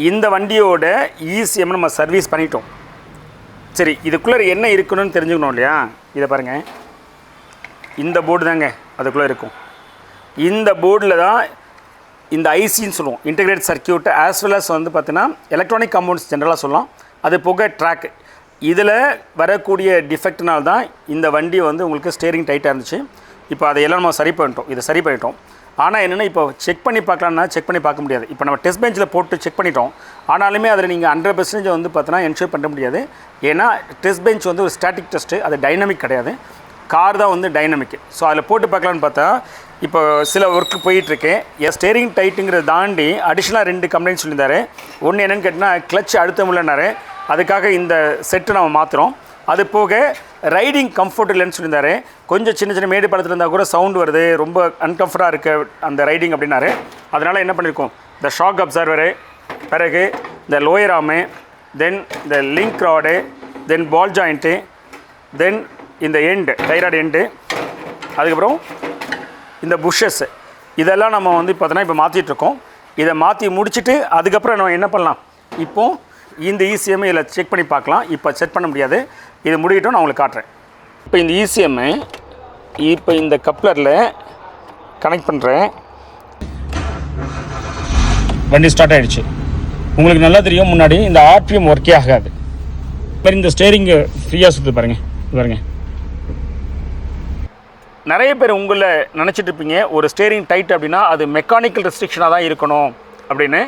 இந்த வண்டியோட ECM நம்ம சர்வீஸ் பண்ணிட்டோம். சரி, இதுக்குள்ளே என்ன இருக்குன்னு தெரிஞ்சுக்கணும் இல்லையா? இதை பாருங்கள், இந்த போர்டு தாங்க அதுக்குள்ளே இருக்கும். இந்த போர்டில் தான் இந்த ஐசின்னு சொல்லுவோம், integrate circuit, as well as வந்து பார்த்தீங்கன்னா எலக்ட்ரானிக் கம்பவுண்ட்ஸ் ஜென்ரலாக சொல்லலாம். அது போக ட்ராக், இதில் வரக்கூடிய டிஃபெக்ட்னால தான் இந்த வண்டி வந்து உங்களுக்கு ஸ்டேரிங் டைட்டாக இருந்துச்சு. இப்போ அதையெல்லாம் நம்ம சரி பண்ணிட்டோம், இதை சரி பண்ணிட்டோம். ஆனால் என்னென்னா இப்போ செக் பண்ணி பார்க்கலான்னா செக் பண்ணி பார்க்க முடியாது. இப்போ நம்ம டெஸ்ட் பெஞ்சில் போட்டு செக் பண்ணிட்டோம், ஆனாலுமே அதில் நீங்கள் 100% வந்து பார்த்தீங்கன்னா என்ஷூர் பண்ண முடியாது. ஏன்னா டெஸ்ட் பெஞ்ச் வந்து ஒரு ஸ்டாட்டிக் டெஸ்ட்டு, அது டைனமிக் கிடையாது. கார் தான் வந்து டைனமிக். ஸோ அதில் போட்டு பார்க்கலான்னு பார்த்தா இப்போ சில ஒர்க்கு போயிட்டுருக்கேன். ஸ்டேரிங் டைட்டுங்கிறத தாண்டி அடிஷ்னலாக 2 கம்ப்ளைண்ட் சொல்லியிருந்தார். ஒன்று என்னென்னு கேட்டிங்கன்னா கிளச் அழுத்த முடியலன்னாரு, அதுக்காக இந்த செட்டு நம்ம மாற்றுறோம். அது போக ரைடிங் கம்ஃபர்ட் இல்லைன்னு சொல்லியிருந்தாரு. கொஞ்சம் சின்ன சின்ன மேடு படத்தில் இருந்தால் கூட சவுண்டு வருது, ரொம்ப அன்கம்ஃபர்டாக இருக்க அந்த ரைடிங் அப்படின்னாரு. அதனால் என்ன பண்ணியிருக்கோம், இந்த ஷாக் அப்சர்வரு, பிறகு இந்த லோயர் ஆர்மு, தென் இந்த லிங்க் ராடு, தென் பால் ஜாயிண்ட்டு, தென் இந்த எண்டு டைராய்டு எண்டு, அதுக்கப்புறம் இந்த புஷ்ஷஸ், இதெல்லாம் நம்ம வந்து பார்த்தோன்னா இப்போ மாற்றிட்டுருக்கோம். இதை மாற்றி முடிச்சுட்டு அதுக்கப்புறம் நம்ம என்ன பண்ணலாம், இப்போது இந்த ECM இதில் செக் பண்ணி பார்க்கலாம். இப்போ செக் பண்ண முடியாது, இது முடியட்டும், நான் உங்களுக்கு காட்டுறேன். இப்போ இந்த ECM இப்போ இந்த கப்ளரில் கனெக்ட் பண்ணுறேன். வண்டி ஸ்டார்ட் ஆகிடுச்சு. உங்களுக்கு நல்லா தெரியும், முன்னாடி இந்த RPM ஒர்க்கே ஆகாது. மாதிரி இந்த ஸ்டேரிங்கு ஃப்ரீயாக சுற்று பாருங்கள், பாருங்கள். நிறைய பேர் உங்களை நினச்சிட்டு இருப்பீங்க, ஒரு ஸ்டேரிங் டைட் அப்படின்னா அது மெக்கானிக்கல் ரெஸ்ட்ரிக்ஷனாக தான் இருக்கணும் அப்படின்னு.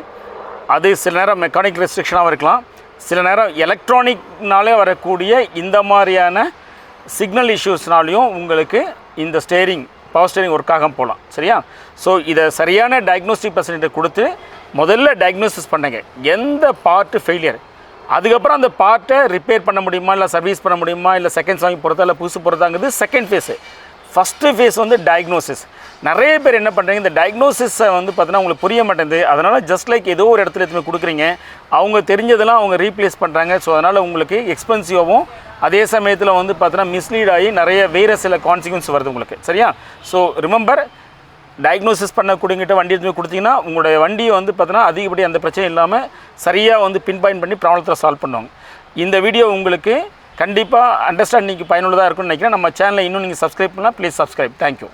அது சில நேரம் மெக்கானிக் ரெஸ்ட்ரிக்ஷனாகவும் இருக்கலாம், சில நேரம் எலக்ட்ரானிக்னாலே வரக்கூடிய இந்த மாதிரியான சிக்னல் இஷ்யூஸ்னாலையும் உங்களுக்கு இந்த ஸ்டேரிங் பவர் ஸ்டேரிங் ஒர்க் ஆகாமல் போகலாம். சரியா? ஸோ இதை சரியான டயக்னோஸ்டிக் பர்சன்டேஜ் கொடுத்து முதல்ல டயக்னோசிஸ் பண்ணுங்க, எந்த பார்ட்டு ஃபெயிலியர், அதுக்கப்புறம் அந்த பார்ட்டை ரிப்பேர் பண்ண முடியுமா, இல்லை சர்வீஸ் பண்ண முடியுமா, இல்லை செகண்ட்ஸ் வாங்கி போகிறதா, இல்லை புதுசு போகிறதாங்கிறது செகண்ட் ஃபேஸு. ஃபஸ்ட்டு ஃபேஸ் வந்து டயக்னோசிஸ். நிறைய பேர் என்ன பண்ணுறீங்க, இந்த டயக்னோசிஸை வந்து பார்த்தீங்கன்னா உங்களுக்கு புரிய மாட்டேங்குது. அதனால் ஜஸ்ட் லைக் ஏதோ ஒரு இடத்துல எடுத்துகிட்டு கொடுக்குறீங்க, அவங்க தெரிஞ்சதெல்லாம் அவங்க ரீப்ளேஸ் பண்ணுறாங்க. ஸோ அதனால் உங்களுக்கு எக்ஸ்பென்சிவாகவும் அதே சமயத்தில் வந்து பார்த்தீங்கன்னா மிஸ்லீட் ஆகி நிறைய வேறு சில கான்சிக்வன்ஸ் வருது உங்களுக்கு. சரியா? ஸோ ரிமெம்பர், டயக்னோசிஸ் பண்ணக்கூடியங்கிட்ட வண்டி எடுத்து கொடுத்தீங்கன்னா உங்களுடைய வண்டியை வந்து பார்த்தீங்கன்னா அதிகப்படி அந்த பிரச்சனை இல்லாமல் சரியாக வந்து பின் பாயிண்ட் பண்ணி ப்ராப்ளத்தை சால்வ் பண்ணுவாங்க. இந்த வீடியோ உங்களுக்கு கண்டிப்பாக அண்டர்ஸ்டாண்டிங்க்கு பயனுள்ளதாக இருக்கும்னு நினைக்கிறேன். நம்ம சேனலை இன்னும் நீங்கள் சப்ஸ்கிரைப் பண்ணலாம், ப்ளீஸ் சப்ஸ்கிரைப். தேங்க்யூ.